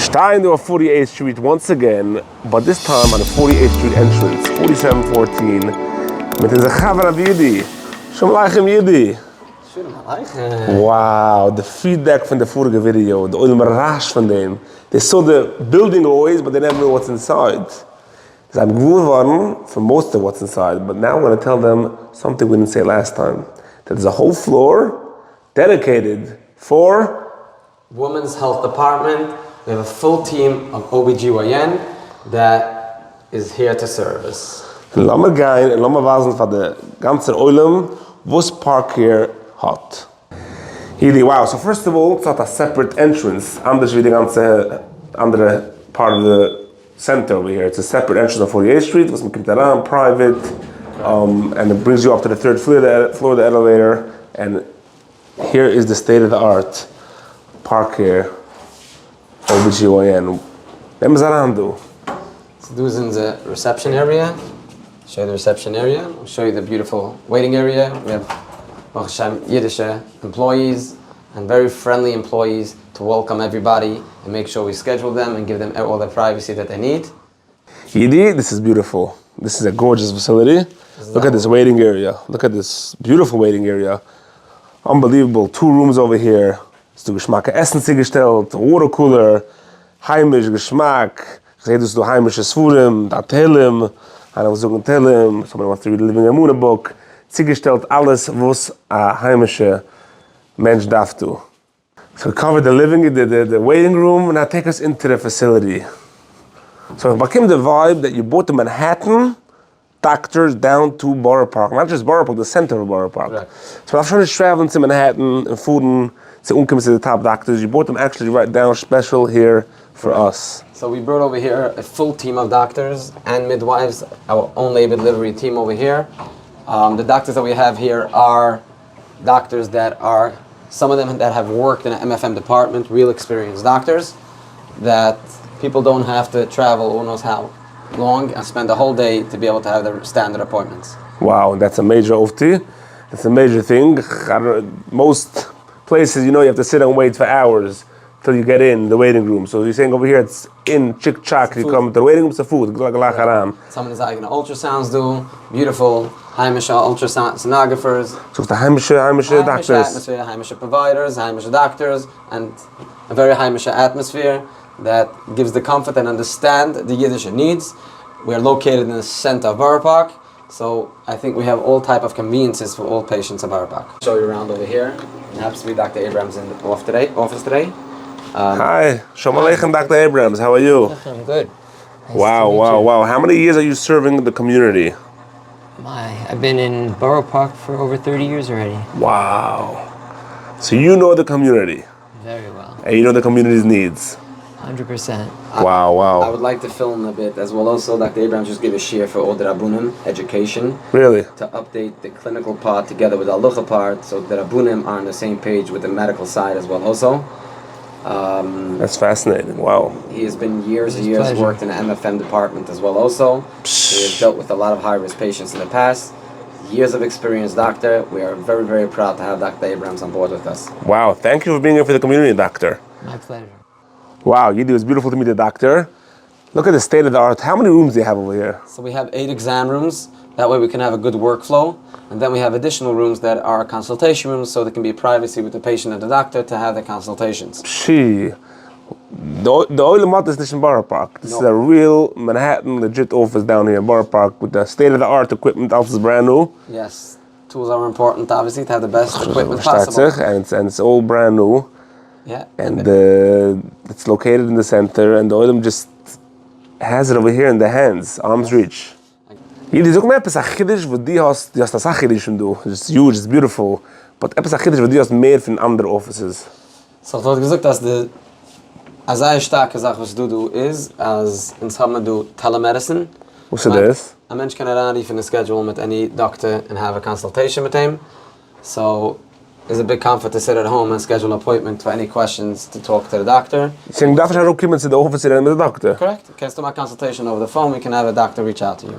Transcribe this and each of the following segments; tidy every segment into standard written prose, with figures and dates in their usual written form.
Stein to 48th Street once again, but this time on the 48th Street entrance, 4714. Met de Chavara Yidi. Shalom Aleichem Yidi. Shalom Aleichem. Wow, the feedback from the vorige video, the oil marash van dem. They saw the building always, but they never knew what's inside. So I'm gewoond for most of what's inside, but now I'm going to tell them something we didn't say last time. That there's a whole floor dedicated for Women's Health Department. We have a full team of OBGYN that is here to serve us. Lass mal gehen und lass mal wasen von der ganzen Oilem, was Parcare hat. Here, wow, so first of all, it's not a separate entrance. Anders wie die ganze andere part of the center over here. It's a separate entrance on 48th Street, was man kommt around, private, and it brings you up to the third floor of the elevator. And here is the state-of-the-art Parcare OBGYN. Let me do. So this is in the reception area. Show you the reception area. I'll show you the beautiful waiting area. We have Baruch Hashem Yiddish employees and very friendly employees to welcome everybody and make sure we schedule them and give them all the privacy that they need. Yidi, this is beautiful. This is a gorgeous facility. Look at this waiting area. Look at this beautiful waiting area. Unbelievable. 2 rooms over here. Ist du Geschmack Essen zugestellt, Water Cooler, heimisch Geschmack. Ich sehe, dass du heimisches Furim, da Telem, einer was sagen Telem, somebody wants to read the Living Amuna book. Zugestellt alles, was ein heimischer Mensch darf du. So we covered the waiting room, and now take us into the facility. So I came the vibe that you bought the Manhattan doctors down to Borough Park, not just Borough Park, the center of Borough Park. Right. So I've tried to travel to Manhattan and food to uncommon to the top doctors. You brought them actually right down special here for us. So we brought over here a full team of doctors and midwives, our own labor delivery team over here. The doctors that we have here are doctors that are, some of them that have worked in an MFM department, real experienced doctors, that people don't have to travel who knows how long and spend the whole day to be able to have their standard appointments. Wow, that's a major ofti. That's a major thing. Most places, you have to sit and wait for hours till you get in the waiting room. So you're saying over here it's in chick-chack, you come to the waiting room, it's a food. Someone is like ultrasounds do, beautiful heimische ultrasonographers. So it's the heimische doctors. Atmosphere, heimische providers, heimische doctors, and a very heimische atmosphere that gives the comfort and understand the Yiddish needs. We are located in the center of Borough Park, so I think we have all type of conveniences for all patients in Borough Park. Show you around over here. It happens to be Dr. Abrams in the office today. Hi, Shalom Aleichem, Dr. Abrams. How are you? I'm good. Nice Wow. How many years are you serving the community? I've been in Borough Park for over 30 years already. Wow. So you know the community. Very well. And you know the community's needs. 100%. Wow. I would like to film a bit as well. Also, Dr. Abrams just gave a share for all the Rabbunim education. Really? To update the clinical part together with the Alucha part, so the Rabbunim are on the same page with the medical side as well. Also, that's fascinating. Wow. He has been years worked in the MFM department as well. Also, he has dealt with a lot of high-risk patients in the past. Years of experience, doctor. We are very, very proud to have Dr. Abrams on board with us. Wow. Thank you for being here for the community, doctor. My pleasure. Wow, Yidi, it's beautiful to meet the doctor. Look at the state of the art. How many rooms do you have over here? So we have 8 exam rooms. That way we can have a good workflow. And then we have additional rooms that are consultation rooms, so there can be privacy with the patient and the doctor to have the consultations. The oil mat is not in Borough Park. This is a real Manhattan legit office down here in Borough Park with the state of the art equipment. Alles is brand new. Yes, tools are important obviously to have the best equipment possible. And it's all brand new. Yeah. And it's located in the center, and the oil just has it over here in the hands, arm's reach. Yidi, sag mir etwas Achiddisch, wo die hast das Achiddisch und du. It's huge, it's beautiful. But etwas Achiddisch, wo die hast mehr von anderen offices. So ich wollte gesagt, dass die eine sehr starke Sache, was du ist, als ins haben du Telemedicine. What's this? Ein Mensch kann anrufen in schedule mit any doctor and have a consultation with him. So it's a big comfort to sit at home and schedule an appointment for any questions to talk to the doctor. So darf ich auch kommen zu der Office mit der Doctor? Correct. Kannst du mal consultation over the phone, we can have a doctor reach out to you.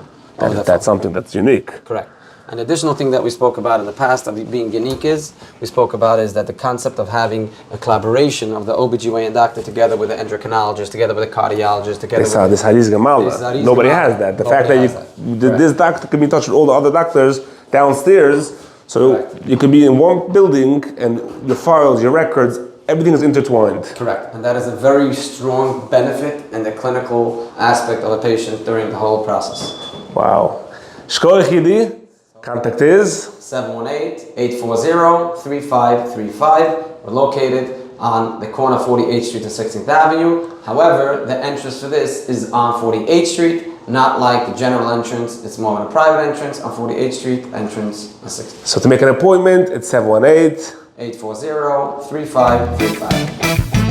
That's something that's unique. Correct. An additional thing that we spoke about in the past of being unique is that the concept of having a collaboration of the OBGYN doctor together with the endocrinologist, together with the cardiologist, together with This Hariz Gamala. Nobody has that. The fact that this doctor can be in touch with all the other doctors downstairs, so you can be in one building and your files, your records, everything is intertwined. Correct. And that is a very strong benefit in the clinical aspect of a patient during the whole process. Wow. Shkoich Yidi, contact is 718-840-3535. We're located on the corner of 48th Street and 16th Avenue. However, the entrance for this is on 48th Street, not like the general entrance. It's more of a private entrance on 48th Street, entrance on 16th. So to make an appointment, it's 718 840-3535.